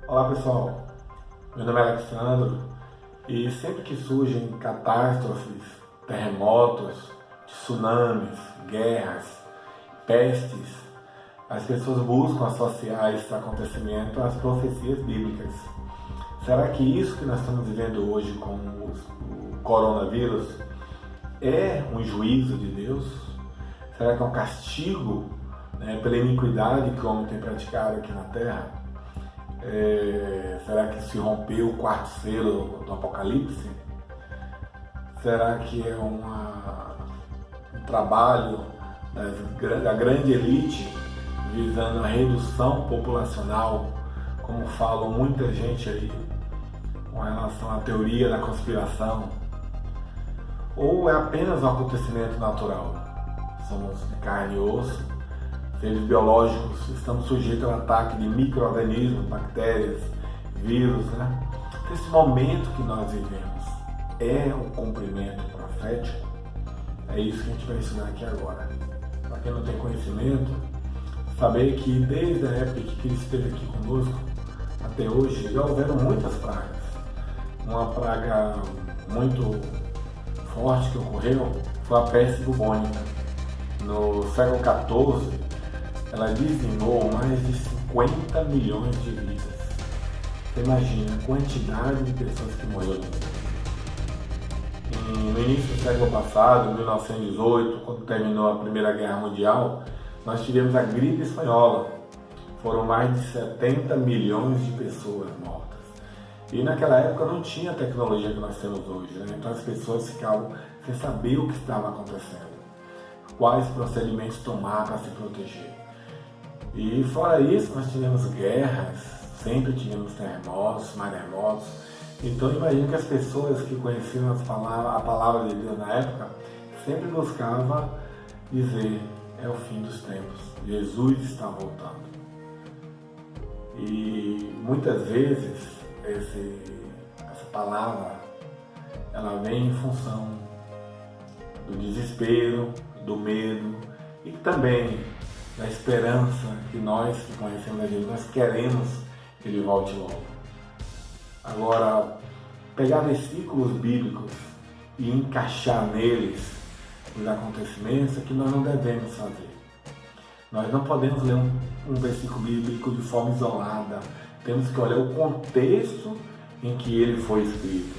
Olá pessoal, meu nome é Alexandro e sempre que surgem catástrofes, terremotos, tsunamis, guerras, pestes, as pessoas buscam associar esse acontecimento às profecias bíblicas. Será que isso que nós estamos vivendo hoje com o coronavírus é um juízo de Deus? Será que é um castigo, pela iniquidade que o homem tem praticado aqui na Terra? Será que se rompeu o quarto selo do Apocalipse? Será que é um trabalho da grande elite visando a redução populacional, como falam muita gente aí com relação à teoria da conspiração? Ou é apenas um acontecimento natural? Somos de carne e osso, seres biológicos, estamos sujeitos ao ataque de micro-organismos, bactérias, vírus, Esse momento que nós vivemos é um cumprimento profético? É isso que a gente vai ensinar aqui agora. Para quem não tem conhecimento, saber que desde a época que ele esteve aqui conosco até hoje já houveram muitas pragas. Uma praga muito forte que ocorreu foi a peste bubônica. No século XIV, ela dizimou mais de 50 milhões de vidas. Você imagina a quantidade de pessoas que morreram no mundo. No início do século passado, em 1918, quando terminou a Primeira Guerra Mundial, nós tivemos a gripe espanhola. Foram mais de 70 milhões de pessoas mortas. E naquela época não tinha a tecnologia que nós temos hoje, Então as pessoas ficavam sem saber o que estava acontecendo, quais procedimentos tomar para se proteger. E fora isso, nós tivemos guerras, sempre tivemos terremotos, maremotos. Então imagino que as pessoas que conheciam a palavra de Deus na época sempre buscavam dizer: é o fim dos tempos, Jesus está voltando. E muitas vezes essa palavra ela vem em função do desespero, do medo e também da esperança que nós que conhecemos a Jesus, nós queremos que Ele volte logo. Agora, pegar versículos bíblicos e encaixar neles os acontecimentos é que nós não devemos fazer. Nós não podemos ler um versículo bíblico de forma isolada. Temos que olhar o contexto em que ele foi escrito.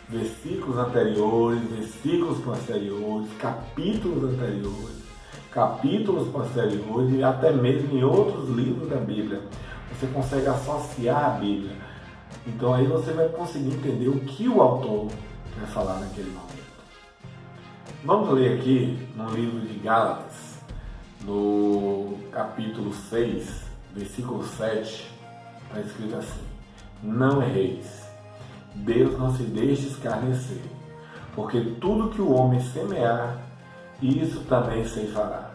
Versículos anteriores, versículos posteriores, capítulos anteriores, capítulos posteriores e até mesmo em outros livros da Bíblia. Você consegue associar a Bíblia. Então aí você vai conseguir entender o que o autor quer falar naquele momento. Vamos ler aqui no livro de Gálatas, no capítulo 6, versículo 7, está escrito assim: não erreis, Deus não se deixe escarnecer, porque tudo que o homem semear, isso também ceifará.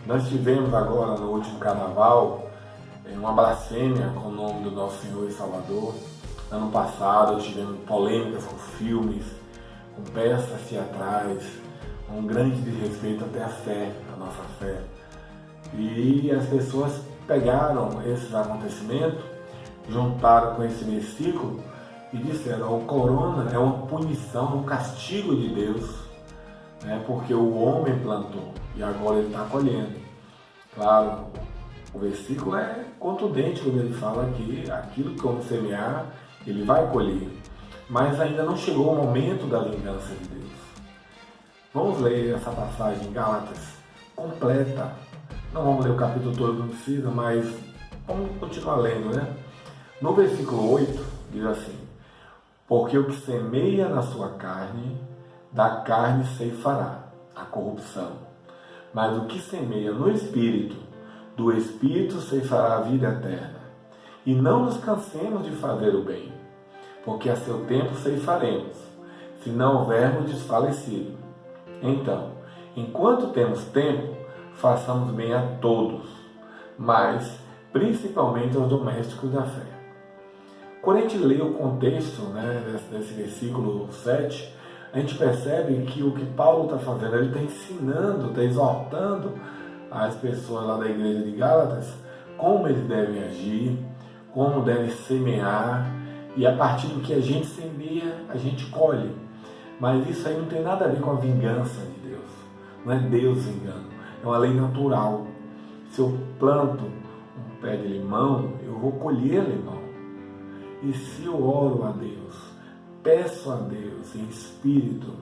Nós tivemos agora no último carnaval uma blasfêmia com o nome do nosso Senhor e Salvador. Ano passado tivemos polêmicas com filmes, com peças teatrais, um grande desrespeito até a fé, a nossa fé. E as pessoas pegaram esses acontecimentos, juntaram com esse versículo e disseram: o corona é uma punição, um castigo de Deus, porque o homem plantou e agora ele está colhendo. Claro, o versículo é contundente quando ele fala que aquilo que o homem semear, ele vai colher. Mas ainda não chegou o momento da vingança de Deus. Vamos ler essa passagem em Gálatas completa. Não vamos ler o capítulo todo, não precisa, mas vamos continuar lendo, No versículo 8 diz assim: porque o que semeia na sua carne, da carne ceifará a corrupção. Mas o que semeia no Espírito, do Espírito ceifará a vida eterna. E não nos cansemos de fazer o bem, porque a seu tempo ceifaremos, se não houvermos desfalecido. Então, enquanto temos tempo, façamos bem a todos, mas principalmente aos domésticos da fé. Quando a gente lê o contexto desse versículo 7, a gente percebe que o que Paulo está fazendo, ele está ensinando, está exortando as pessoas lá da igreja de Gálatas como eles devem agir, como deve semear, e a partir do que a gente semeia, a gente colhe. Mas isso aí não tem nada a ver com a vingança de Deus. Não é Deus vingando, é uma lei natural. Se eu planto um pé de limão, eu vou colher limão. E se eu oro a Deus, peço a Deus em espírito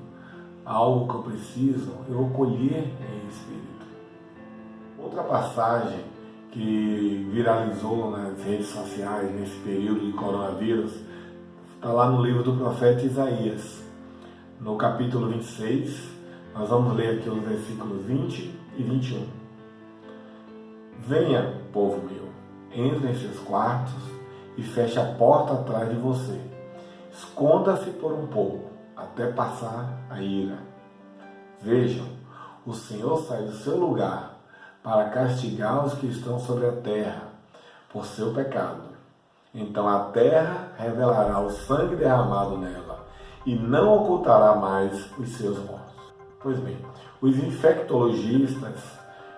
algo que eu preciso, eu vou colher em espírito. Outra passagem que viralizou nas redes sociais nesse período de coronavírus está lá no livro do profeta Isaías, no capítulo 26. Nós vamos ler aqui os versículos 20 e 21. Venha, povo meu, entre em seus quartos e feche a porta atrás de você. Esconda-se por um pouco, até passar a ira. Vejam, o Senhor sai do seu lugar para castigar os que estão sobre a terra por seu pecado. Então a terra revelará o sangue derramado nela e não ocultará mais os seus mortos. Pois bem, os infectologistas,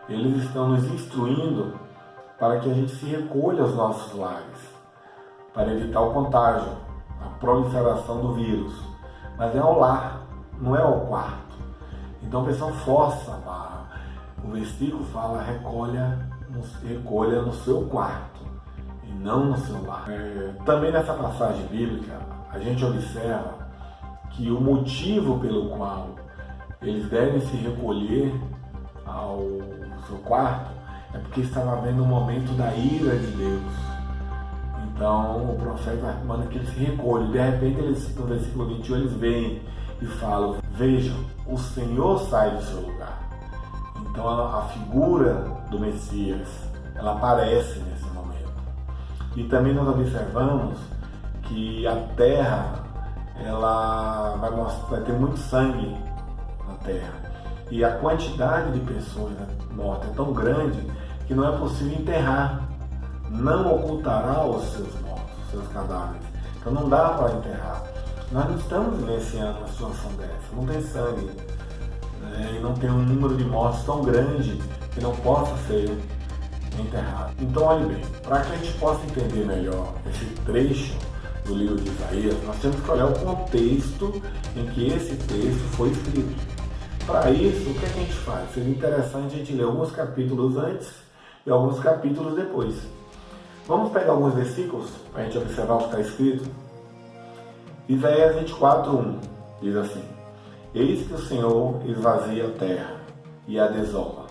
eles estão nos instruindo para que a gente se recolha aos nossos lares, para evitar o contágio, a proliferação do vírus. Mas é ao lar, não é ao quarto. Então a pessoa força a barra. O versículo fala, recolha no seu quarto e não no seu lar. Também nessa passagem bíblica, a gente observa que o motivo pelo qual eles devem se recolher ao seu quarto é porque estava havendo um momento da ira de Deus. Então o profeta manda que eles se recolham. De repente, no versículo 21, eles vêm e falam, vejam, o Senhor sai do seu lugar. Então a figura do Messias, ela aparece nesse momento. E também nós observamos que a terra, ela vai ter muito sangue na terra. E a quantidade de pessoas mortas é tão grande que não é possível enterrar. Não ocultará os seus mortos, os seus cadáveres. Então não dá para enterrar. Nós não estamos vivenciando uma situação dessa. Não tem sangue. E não tem um número de mortos tão grande que não possa ser enterrado. Então, olhe bem, para que a gente possa entender melhor esse trecho do livro de Isaías, nós temos que olhar o contexto em que esse texto foi escrito. Para isso, o que a gente faz? Seria interessante a gente ler alguns capítulos antes e alguns capítulos depois. Vamos pegar alguns versículos para a gente observar o que está escrito? Isaías 24:1 diz assim: Eis que o Senhor esvazia a terra e a desola,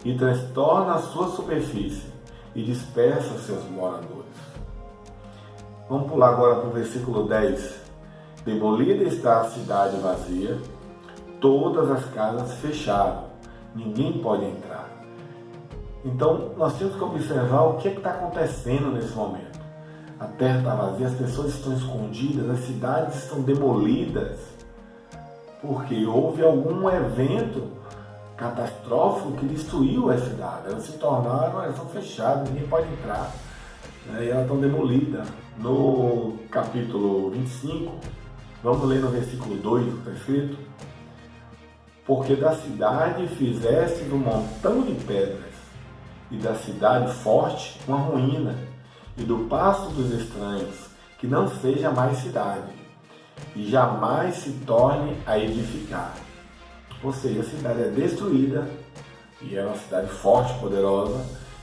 e transtorna a sua superfície e dispersa os seus moradores. Vamos pular agora para o versículo 10. Demolida está a cidade vazia, todas as casas fecharam, ninguém pode entrar. Então nós temos que observar o que está acontecendo nesse momento. A terra está vazia, as pessoas estão escondidas, as cidades estão demolidas, porque houve algum evento catastrófico que destruiu a cidade. Elas estão fechadas, ninguém pode entrar, e elas estão demolidas. No capítulo 25, vamos ler no versículo 2 o que está escrito: Porque da cidade fizeste um montão de pedras, e da cidade forte uma ruína, e do pasto dos estranhos, que não seja mais cidade, e jamais se torne a edificar. Ou seja, a cidade é destruída, e é uma cidade forte, poderosa,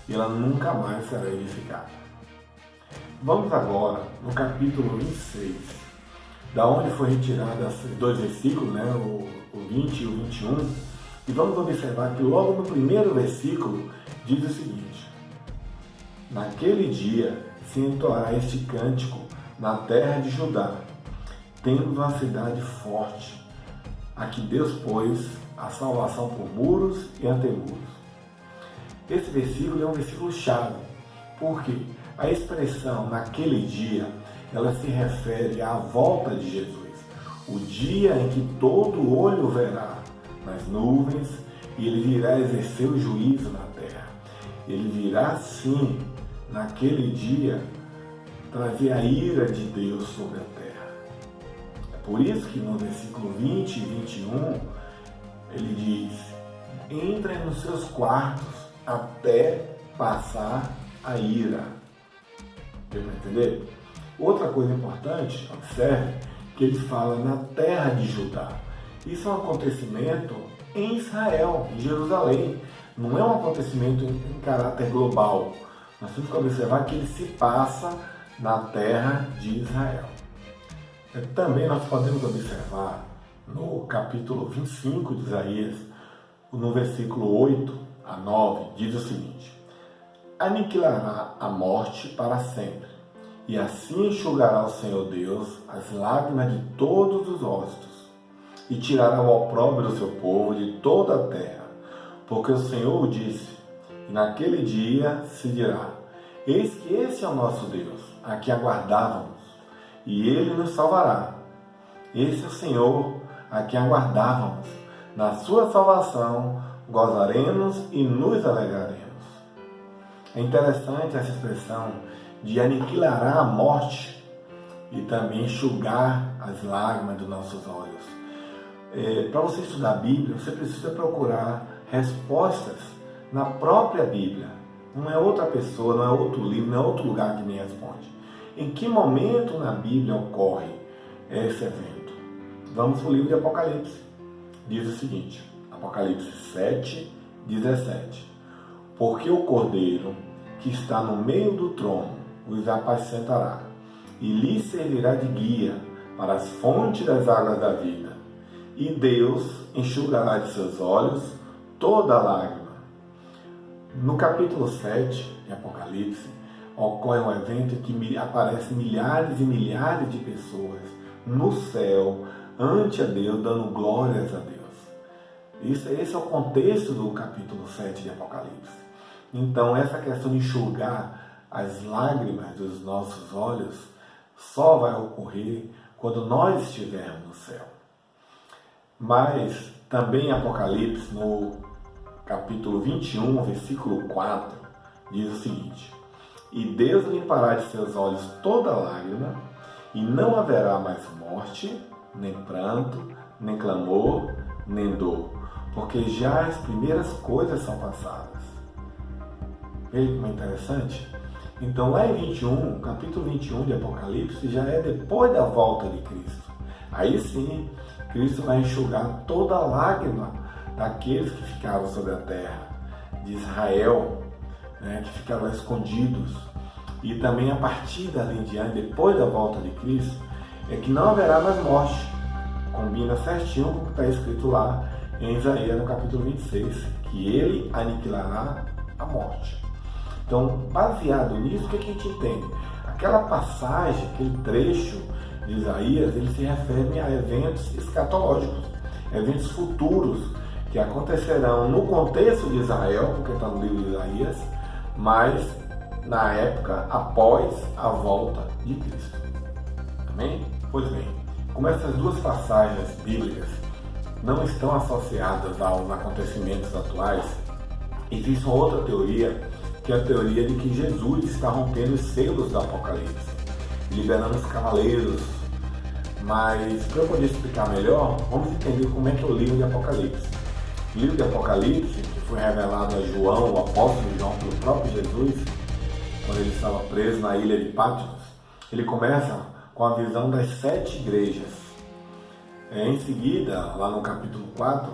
e ela nunca mais será edificada. Vamos agora no capítulo 26, da onde foi retirado esses dois versículos, o 20 e o 21, e vamos observar que logo no primeiro versículo diz o seguinte: Naquele dia se entoará este cântico na terra de Judá. Temos uma cidade forte, a que Deus pôs a salvação por muros e antemuros. Esse versículo é um versículo chave, porque a expressão naquele dia, ela se refere à volta de Jesus, o dia em que todo olho verá nas nuvens e ele virá exercer o juízo na terra. Ele virá sim, naquele dia, trazer a ira de Deus sobre a terra. É por isso que no versículo 20 e 21, ele diz: entrem nos seus quartos até passar a ira. Deu para entender? Outra coisa importante, observe, que ele fala na terra de Judá. Isso é um acontecimento em Israel, em Jerusalém. Não é um acontecimento em caráter global. Nós temos que observar que ele se passa na terra de Israel. Também nós podemos observar no capítulo 25 de Isaías, no versículo 8 a 9, diz o seguinte: aniquilará a morte para sempre, e assim enxugará o Senhor Deus as lágrimas de todos os rostos, e tirará o opróbrio do seu povo de toda a terra, porque o Senhor o disse, e naquele dia se dirá: eis que esse é o nosso Deus, a quem aguardávamos, e ele nos salvará. Esse é o Senhor, a quem aguardávamos, na sua salvação gozaremos e nos alegraremos. É interessante essa expressão de aniquilará a morte e também enxugar as lágrimas dos nossos olhos. Para você estudar a Bíblia, você precisa procurar respostas na própria Bíblia. Não é outra pessoa, não é outro livro, não é outro lugar que me responde. Em que momento na Bíblia ocorre esse evento? Vamos para o livro de Apocalipse. Diz o seguinte, Apocalipse 7, 17. Porque o Cordeiro que está no meio do trono os apacentará, e lhes servirá de guia para as fontes das águas da vida. E Deus enxugará de seus olhos toda lágrima. No capítulo 7 de Apocalipse, ocorre um evento em que aparecem milhares e milhares de pessoas no céu, ante a Deus, dando glórias a Deus. Esse é o contexto do capítulo 7 de Apocalipse. Então, essa questão de enxugar as lágrimas dos nossos olhos só vai ocorrer quando nós estivermos no céu. Mas também em Apocalipse, no capítulo 21, versículo 4, diz o seguinte: e Deus limpará de seus olhos toda lágrima, e não haverá mais morte, nem pranto, nem clamor, nem dor, porque já as primeiras coisas são passadas. Veja como é interessante? Então lá em 21, capítulo 21 de Apocalipse, já é depois da volta de Cristo. Aí sim, Cristo vai enxugar toda a lágrima daqueles que ficaram sobre a terra, de Israel, que ficaram escondidos. E também a partir dali em diante, depois da volta de Cristo, é que não haverá mais morte. Combina certinho com o que está escrito lá em Isaías no capítulo 26, que ele aniquilará a morte. Então, baseado nisso, o que a gente entende? Aquela passagem, aquele trecho de Isaías, ele se refere a eventos escatológicos, eventos futuros que acontecerão no contexto de Israel, porque está no livro de Isaías, mas na época após a volta de Cristo. Amém? Pois bem, como essas duas passagens bíblicas não estão associadas aos acontecimentos atuais, existe uma outra teoria, que é a teoria de que Jesus está rompendo os selos do Apocalipse, liberando os cavaleiros. Mas, para eu poder explicar melhor, vamos entender como é que é o livro de Apocalipse. O livro de Apocalipse, que foi revelado a João, o apóstolo João, pelo próprio Jesus, quando ele estava preso na ilha de Patmos, ele começa com a visão das 7 igrejas. Em seguida, lá no capítulo 4,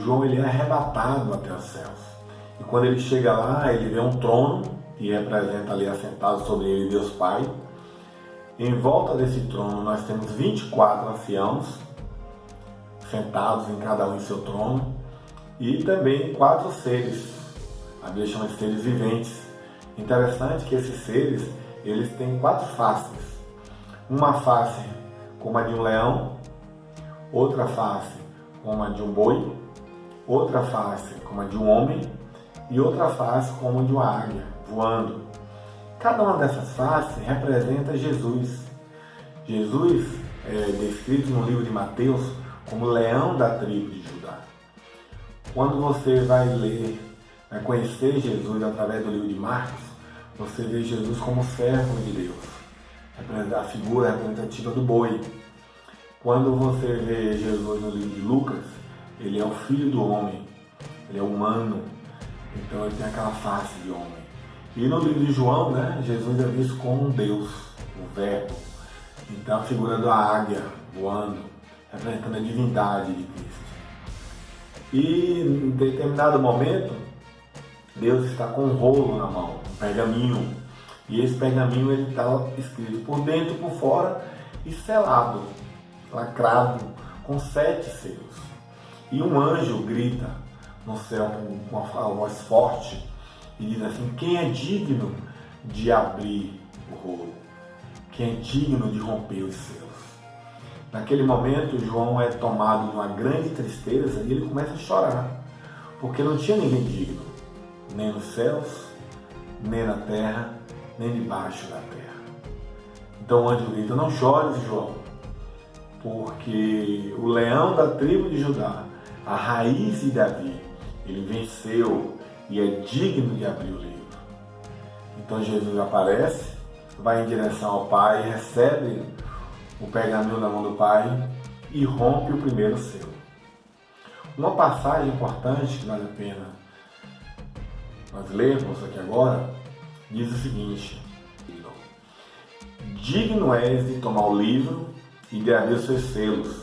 João ele é arrebatado até os céus. E quando ele chega lá, ele vê um trono, que representa ali assentado sobre ele Deus Pai. Em volta desse trono nós temos 24 anciãos, sentados em cada um em seu trono, e também 4 seres, a Bíblia chama de seres viventes. Interessante que esses seres, eles têm 4 faces. Uma face como a de um leão, outra face como a de um boi, outra face como a de um homem, e outra face como a de uma águia, voando. Cada uma dessas faces representa Jesus. Jesus é descrito no livro de Mateus como leão da tribo de Judá. Quando você vai ler, vai conhecer Jesus através do livro de Marcos, você vê Jesus como servo de Deus, a figura representativa do boi. Quando você vê Jesus no livro de Lucas, ele é o filho do homem, ele é humano. Então ele tem aquela face de homem. E no livro de João, né, Jesus é visto como um Deus, o Verbo. Então a figura da águia voando, representando a divindade de Cristo. E em determinado momento, Deus está com um rolo na mão, um pergaminho. E esse pergaminho ele está escrito por dentro e por fora e selado, lacrado, com 7 selos. E um anjo grita no céu com uma voz forte e diz assim: quem é digno de abrir o rolo? Quem é digno de romper os selos? Naquele momento, João é tomado de uma grande tristeza e ele começa a chorar, porque não tinha ninguém digno, nem nos céus, nem na terra, nem debaixo da terra. Então o anjo grita: não chores, João, porque o leão da tribo de Judá, a raiz de Davi, ele venceu e é digno de abrir o livro. Então Jesus aparece, vai em direção ao Pai, recebe o pergaminho na mão do Pai e rompe o primeiro selo. Uma passagem importante que vale a pena nós lermos aqui agora diz o seguinte: digno és de tomar o livro e de abrir os seus selos,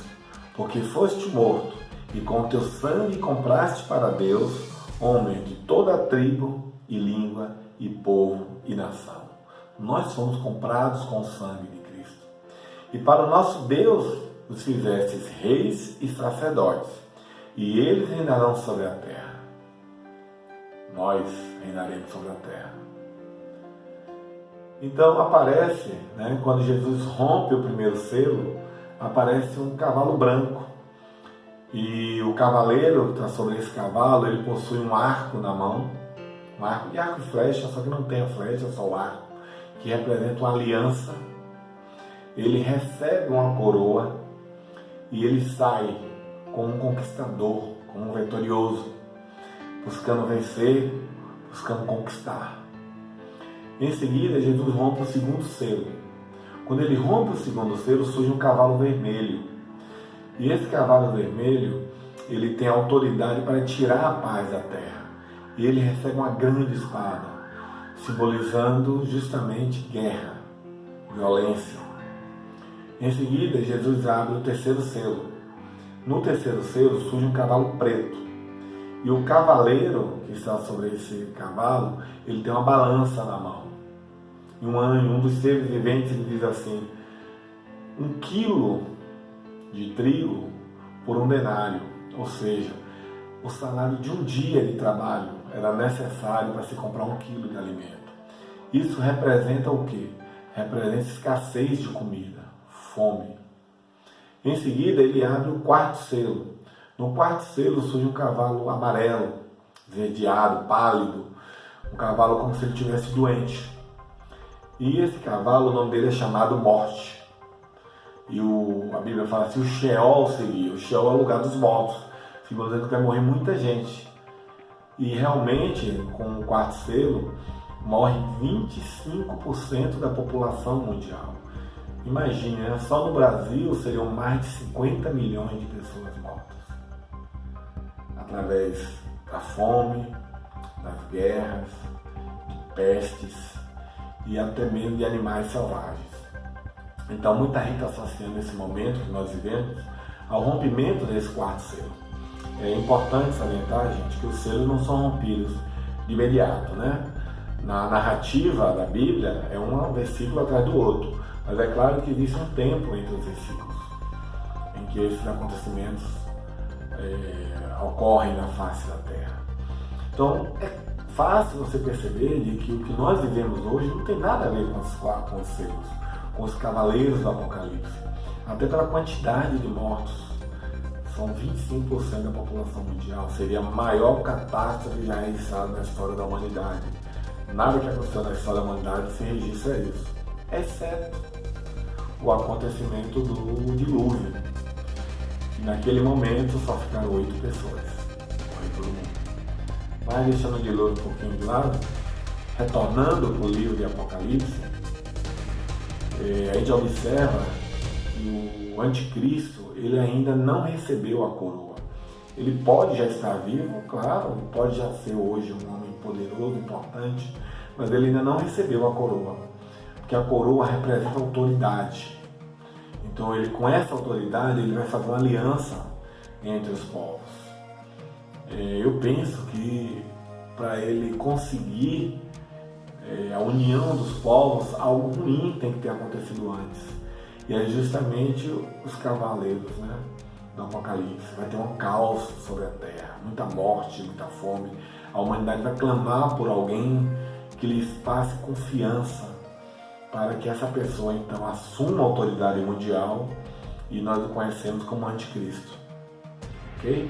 porque foste morto e com teu sangue compraste para Deus homens de toda a tribo e língua e povo e nação. Nós fomos comprados com o sangue de Cristo. E para o nosso Deus os fizestes reis e sacerdotes, e eles reinarão sobre a terra. Nós reinaremos sobre a terra. Então aparece, quando Jesus rompe o primeiro selo, aparece um cavalo branco. E o cavaleiro que está sobre esse cavalo, ele possui um arco na mão, um arco de arco e flecha, só que não tem a flecha, só o arco, que representa uma aliança. Ele recebe uma coroa e ele sai como um conquistador, como um vitorioso, buscando vencer, buscando conquistar. Em seguida, Jesus rompe o segundo selo. Quando ele rompe o segundo selo, surge um cavalo vermelho. E esse cavalo vermelho, ele tem autoridade para tirar a paz da terra. E ele recebe uma grande espada, simbolizando justamente guerra, violência. Em seguida, Jesus abre o terceiro selo. No terceiro selo surge um cavalo preto. E o cavaleiro que está sobre esse cavalo, ele tem uma balança na mão. E um anjo, um dos seres viventes, ele diz assim: 1 quilo de trigo por 1 denário. Ou seja, o salário de um dia de trabalho era necessário para se comprar 1 quilo de alimento. Isso representa o quê? Representa escassez de comida, fome. Em seguida, ele abre o quarto selo. No quarto selo surge um cavalo amarelo, verdeado, pálido, um cavalo como se ele estivesse doente. E esse cavalo, o nome dele é chamado Morte. E a Bíblia fala assim: o Sheol seria. O Sheol é o lugar dos mortos, simbolizando que vai morrer muita gente. E realmente, com o quarto selo, morre 25% da população mundial. Imagine, só no Brasil seriam mais de 50 milhões de pessoas mortas, através da fome, das guerras, de pestes e até mesmo de animais selvagens. Então muita gente está associando esse momento que nós vivemos ao rompimento desse quarto selo. É importante salientar, gente, que os selos não são rompidos de imediato, Na narrativa da Bíblia é um versículo atrás do outro, mas é claro que existe um tempo entre os versículos em que esses acontecimentos ocorrem na face da terra. Então é fácil você perceber de que o que nós vivemos hoje não tem nada a ver com os selos, com os cavaleiros do Apocalipse, até pela quantidade de mortos. São 25% da população mundial, seria a maior catástrofe já registrada na história da humanidade. Nada que aconteceu na história da humanidade se registra isso, exceto o acontecimento do dilúvio. E naquele momento só ficaram 8 pessoas, morreu todo mundo. Mas deixando o dilúvio um pouquinho de lado, retornando para o livro de Apocalipse, a gente observa que o anticristo, ele ainda não recebeu a coroa. Ele pode já estar vivo, claro, ele pode já ser hoje um homem poderoso, importante, mas ele ainda não recebeu a coroa, porque a coroa representa autoridade. Então ele, com essa autoridade, ele vai fazer uma aliança entre os povos. Eu penso que para ele conseguir a união dos povos, algo ruim tem que ter acontecido antes. E é justamente os cavaleiros, né, do Apocalipse. Vai ter um caos sobre a terra, muita morte, muita fome. A humanidade vai clamar por alguém que lhes passe confiança, para que essa pessoa então assuma a autoridade mundial, e nós o conhecemos como anticristo. Ok?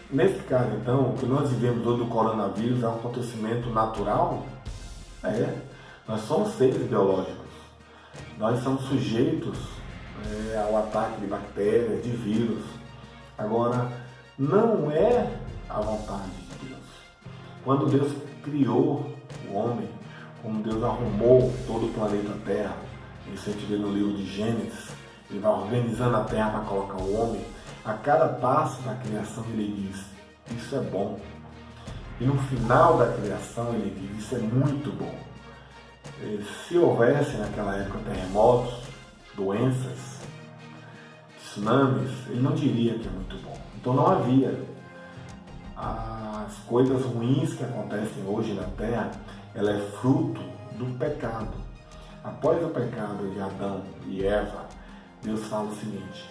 Nesse caso então, o que nós vivemos hoje do coronavírus é um acontecimento natural? Nós somos seres biológicos. Nós somos sujeitos ao ataque de bactérias, de vírus. Agora, não é a vontade de Deus. Quando Deus criou o homem, como Deus arrumou todo o planeta Terra, isso a gente vê no livro de Gênesis, ele vai organizando a Terra para colocar o homem, a cada passo da criação ele diz, isso é bom. E no final da criação ele diz, isso é muito bom. Se houvesse naquela época terremotos, doenças, tsunamis, ele não diria que é muito bom. Então não havia. As coisas ruins que acontecem hoje na Terra, ela é fruto do pecado. Após o pecado de Adão e Eva, Deus fala o seguinte,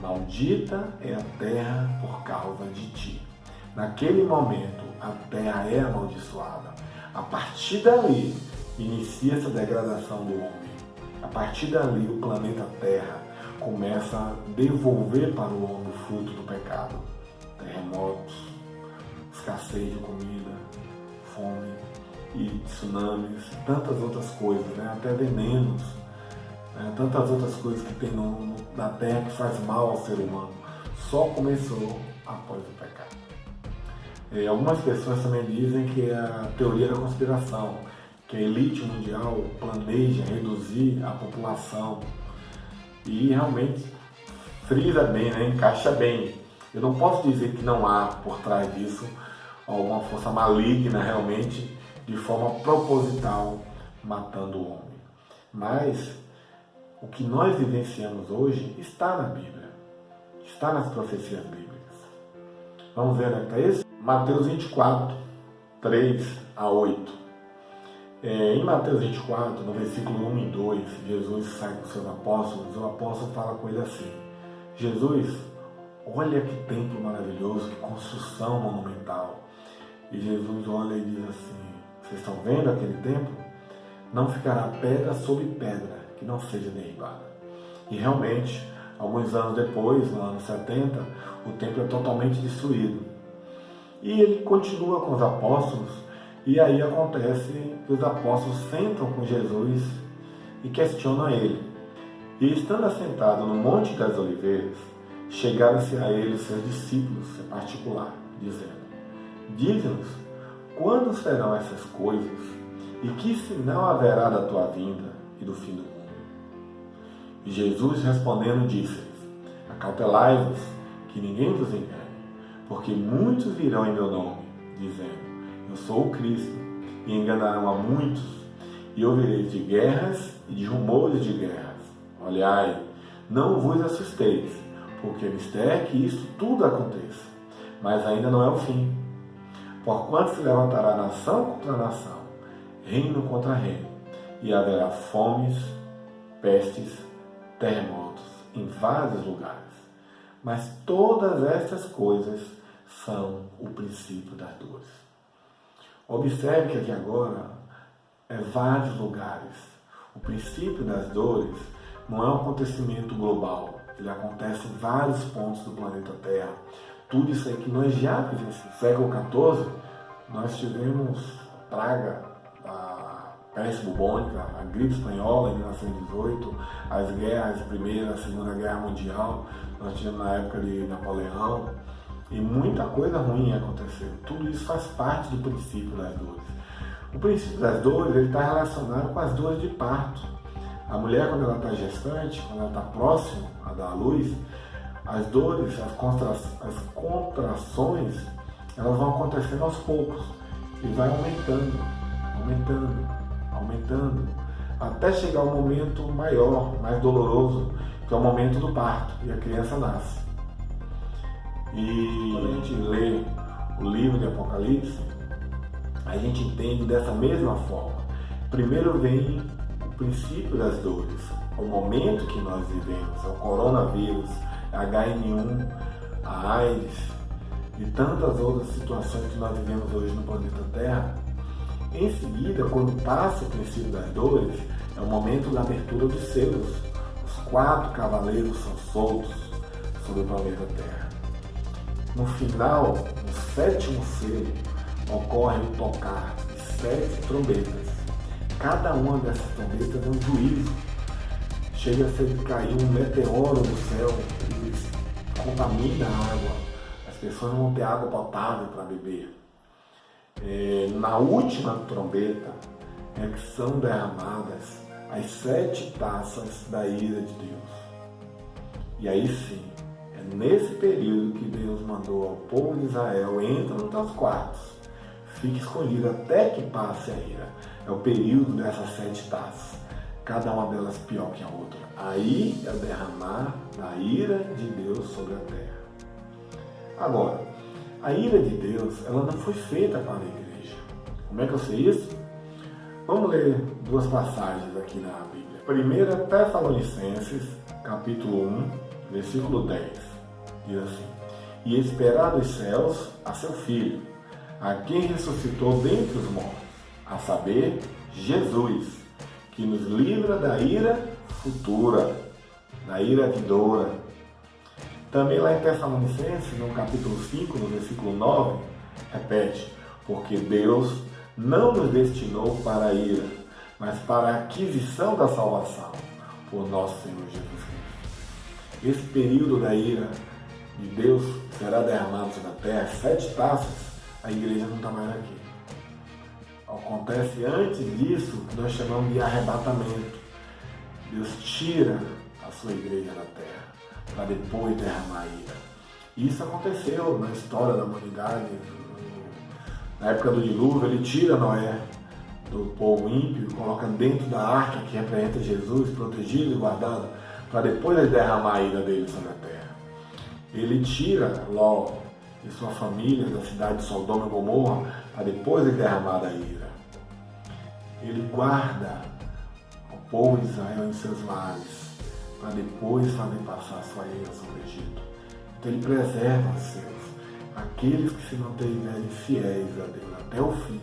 maldita é a terra por causa de ti. Naquele momento, a terra é amaldiçoada. A partir dali, inicia-se a degradação do homem. A partir dali, o planeta Terra começa a devolver para o homem o fruto do pecado. Terremotos, escassez de comida, fome e tsunamis, tantas outras coisas, né? Até venenos, né? Tantas outras coisas que tem na Terra que faz mal ao ser humano. Só começou após o pecado. Algumas pessoas também dizem que é a teoria da conspiração, que a elite mundial planeja reduzir a população, e realmente frisa bem, né? Encaixa bem. Eu não posso dizer que não há por trás disso alguma força maligna realmente, de forma proposital, matando o homem. Mas o que nós vivenciamos hoje está na Bíblia, está nas profecias bíblicas. Vamos ver onde está isso? Mateus 24, 3 a 8. Em Mateus 24, no versículo 1 e 2, Jesus sai com seus apóstolos, o apóstolo fala com ele assim, Jesus, olha que templo maravilhoso, que construção monumental. E Jesus olha e diz assim, vocês estão vendo aquele templo? Não ficará pedra sobre pedra que não seja derribada. E realmente, alguns anos depois, no ano 70, o templo é totalmente destruído. E ele continua com os apóstolos, e aí acontece que os apóstolos sentam com Jesus e questionam ele. E estando assentado no Monte das Oliveiras, chegaram-se a ele os seus discípulos em particular, dizendo, dize-nos, quando serão essas coisas, e que sinal haverá da tua vinda e do fim do mundo? E Jesus respondendo disse-lhes, acautelai-vos, que ninguém vos engane, porque muitos virão em meu nome, dizendo, eu sou o Cristo, e enganarão a muitos, e ouvireis de guerras e de rumores de guerras. Olhai, não vos assusteis, porque mistério é que isso tudo aconteça, mas ainda não é o fim. Porquanto se levantará nação contra nação, reino contra reino, e haverá fomes, pestes, terremotos em vários lugares. Mas todas estas coisas são o princípio das dores. Observe que aqui agora é vários lugares. O princípio das dores não é um acontecimento global. Ele acontece em vários pontos do planeta Terra. Tudo isso aí que nós já vivemos. No século XIV, nós tivemos a praga da peste bubônica, a gripe espanhola em 1918, as guerras, a Primeira e a Segunda Guerra Mundial, nós tivemos na época de Napoleão, e muita coisa ruim aconteceu. Tudo isso faz parte do princípio das dores. O princípio das dores está relacionado com as dores de parto. A mulher, quando ela está gestante, quando ela está próxima a dar à luz, as dores, as contrações, elas vão acontecendo aos poucos e vai aumentando aumentando, até chegar ao momento maior, mais doloroso, que é o momento do parto, e a criança nasce. E quando a gente lê o livro de Apocalipse, a gente entende dessa mesma forma. Primeiro vem o princípio das dores, o momento que nós vivemos, é o coronavírus, a HN1, a AIDS e tantas outras situações que nós vivemos hoje no planeta Terra. Em seguida, quando passa o princípio das dores, é o momento da abertura dos selos. Os 4 cavaleiros são soltos sobre o planeta Terra. No final, no 7º selo, ocorre o tocar de 7 trombetas. Cada uma dessas trombetas é um juízo. Chega a ser cair um meteoro do céu e contamina a água. As pessoas não vão ter água potável para beber. Na última trombeta é que são derramadas as 7 taças da ira de Deus. E aí sim, é nesse período que Deus mandou ao povo de Israel: entra nos teus quartos, fique escondido até que passe a ira. É o período dessas 7 taças, cada uma delas pior que a outra. Aí é o derramar da ira de Deus sobre a terra. Agora, a ira de Deus, ela não foi feita para a igreja. Como é que eu sei isso? Vamos ler 2 passagens aqui na Bíblia. 1 Tessalonicenses, capítulo 1, versículo 10. Diz assim: e esperar dos céus a seu Filho, a quem ressuscitou dentre os mortos, a saber, Jesus, que nos livra da ira futura, da ira vindoura. Também lá em Tessalonicenses, no capítulo 5, no versículo 9, repete: porque Deus não nos destinou para a ira, mas para a aquisição da salvação por nosso Senhor Jesus Cristo. Esse período da ira de Deus será derramado sobre a terra, 7 taças, a igreja não está mais aqui. Acontece antes disso que nós chamamos de arrebatamento. Deus tira a sua igreja da terra para depois derramar a ira. Isso aconteceu na história da humanidade. Na época do dilúvio, ele tira Noé do povo ímpio e coloca dentro da arca que representa Jesus, protegido e guardado, para depois ele derramar a ira dele sobre a terra. Ele tira Ló e sua família da cidade de Sodoma e Gomorra para depois ele derramar a ira. Ele guarda o povo de Israel em seus lares para depois fazer passar a sua ira sobre o Egito. Então ele preserva os seus. Aqueles que se mantiverem fiéis a Deus até o fim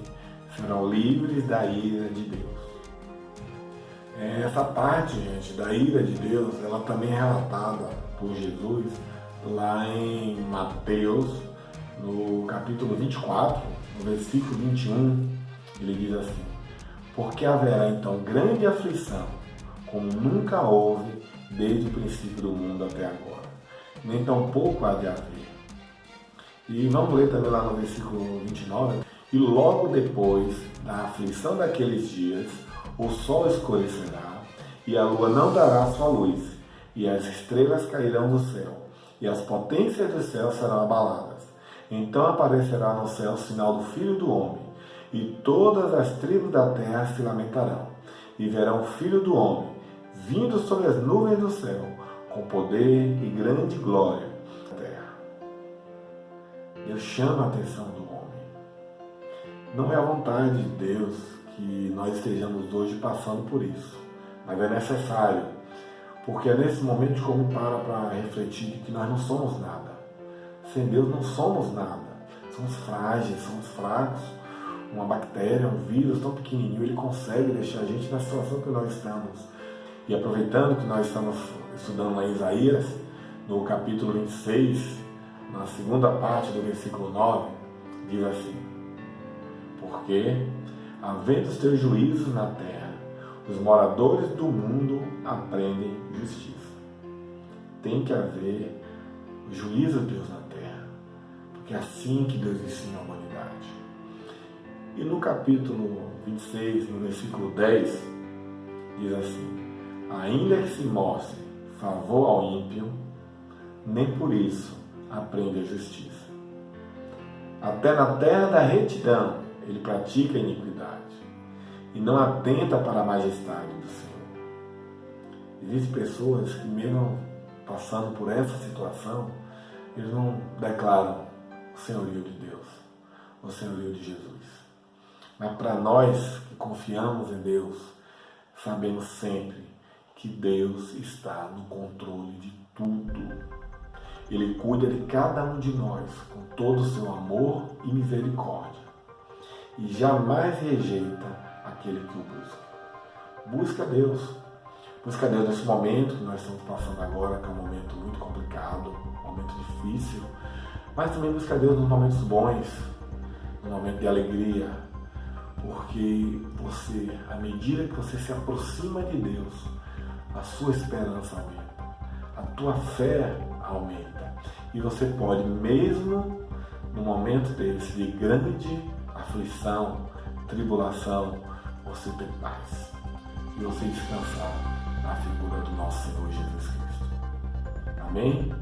serão livres da ira de Deus. Essa parte, gente, da ira de Deus, ela também é relatada por Jesus lá em Mateus, no capítulo 24, no versículo 21, ele diz assim: porque haverá então grande aflição, como nunca houve desde o princípio do mundo até agora, nem tampouco há de haver. E vamos ler também lá no versículo 29. E logo depois da aflição daqueles dias, o sol escurecerá, e a lua não dará sua luz, e as estrelas cairão do céu, e as potências do céu serão abaladas. Então aparecerá no céu o sinal do Filho do Homem, e todas as tribos da terra se lamentarão, e verão o Filho do Homem, vindo sobre as nuvens do céu, com poder e grande glória da terra. Deus chama a atenção do homem. Não é a vontade de Deus que nós estejamos hoje passando por isso, mas é necessário, porque é nesse momento que o homem para refletir que nós não somos nada. Sem Deus não somos nada. Somos frágeis, somos fracos. Uma bactéria, um vírus tão pequenininho, ele consegue deixar a gente na situação que nós estamos. E aproveitando que nós estamos estudando lá em Isaías, no capítulo 26, na segunda parte do versículo 9, diz assim: porque, havendo os teus juízos na terra, os moradores do mundo aprendem justiça. Tem que haver o juízo de Deus na terra, porque é assim que Deus ensina a humanidade. E no capítulo 26, no versículo 10, diz assim: ainda que se mostre favor ao ímpio, nem por isso aprende a justiça. Até na terra da retidão ele pratica a iniquidade. e não atenta para a majestade do Senhor. Existem pessoas que, mesmo passando por essa situação, eles não declaram o senhorio de Deus, o senhorio de Jesus. Mas para nós que confiamos em Deus, sabemos sempre que Deus está no controle de tudo. Ele cuida de cada um de nós com todo o seu amor e misericórdia. E jamais rejeita aquele que o busca. Busca Deus. Busca Deus nesse momento que nós estamos passando agora, que é um momento muito complicado, um momento difícil. Mas também busca Deus nos momentos bons, no momento de alegria. Porque você, à medida que você se aproxima de Deus, a sua esperança aumenta, a tua fé aumenta. E você pode, mesmo no momento desse de grande aflição, tribulação, você ter paz. E você descansar na figura do nosso Senhor Jesus Cristo. Amém?